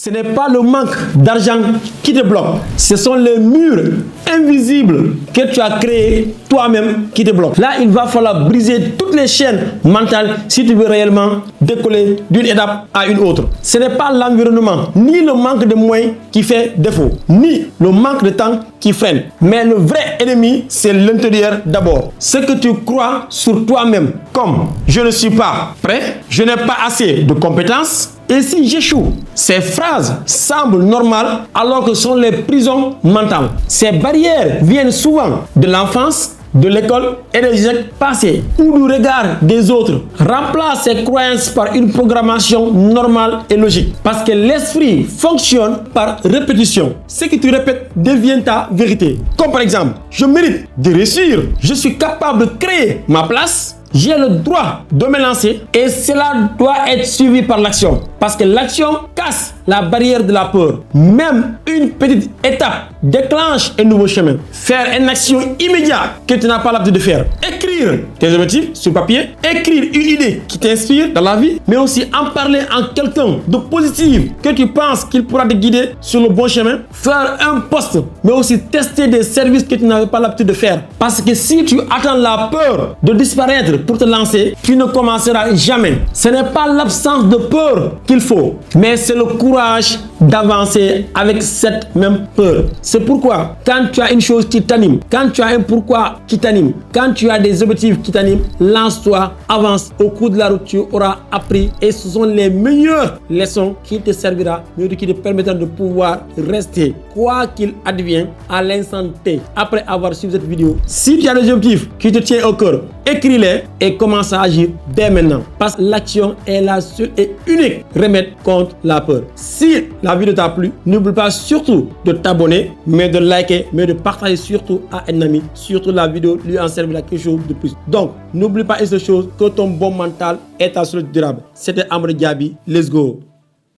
Ce n'est pas le manque d'argent qui te bloque. Ce sont les murs invisibles que tu as créés toi-même qui te bloquent. Là, il va falloir briser toutes les chaînes mentales si tu veux réellement décoller d'une étape à une autre. Ce n'est pas l'environnement, ni le manque de moyens qui fait défaut, ni le manque de temps qui freine. Mais le vrai ennemi, c'est l'intérieur d'abord. Ce que tu crois sur toi-même, comme je ne suis pas prêt, je n'ai pas assez de compétences, et si j'échoue, ces phrases semblent normales alors que ce sont les prisons mentales. Ces barrières viennent souvent de l'enfance, de l'école et des échecs passés ou du regard des autres. Remplace ces croyances par une programmation normale et logique. Parce que l'esprit fonctionne par répétition. Ce que tu répètes devient ta vérité. Comme par exemple, je mérite de réussir, je suis capable de créer ma place, j'ai le droit de me lancer et cela doit être suivi par l'action. Parce que l'action casse la barrière de la peur. Même une petite étape déclenche un nouveau chemin. Faire une action immédiate que tu n'as pas l'habitude de faire. Écrire tes objectifs sur papier. Écrire une idée qui t'inspire dans la vie. Mais aussi en parler en quelqu'un de positif que tu penses qu'il pourra te guider sur le bon chemin. Faire un post. Mais aussi tester des services que tu n'avais pas l'habitude de faire. Parce que si tu attends la peur de disparaître pour te lancer, tu ne commenceras jamais. Ce n'est pas l'absence de peur qu'il faut, mais c'est le courage d'avancer avec cette même peur. C'est pourquoi, quand tu as une chose qui t'anime, quand tu as un pourquoi qui t'anime, quand tu as des objectifs qui t'animent, lance-toi, avance. Au cours de la route, tu auras appris et ce sont les meilleures leçons qui te serviront, qui te permettront de pouvoir rester, quoi qu'il advienne, à l'instant T. Après avoir suivi cette vidéo, si tu as des objectifs qui te tiennent au cœur, écris-les et commence à agir dès maintenant. Parce que l'action est la seule et unique remède contre la peur. Si la vidéo t'a plu, n'oublie pas surtout de t'abonner, mais de liker, mais de partager surtout à un ami. Surtout la vidéo lui en servira quelque chose de plus. Donc, n'oublie pas une seule chose, que ton bon mental est ta solution durable. C'était Amadou Diaby. Let's go.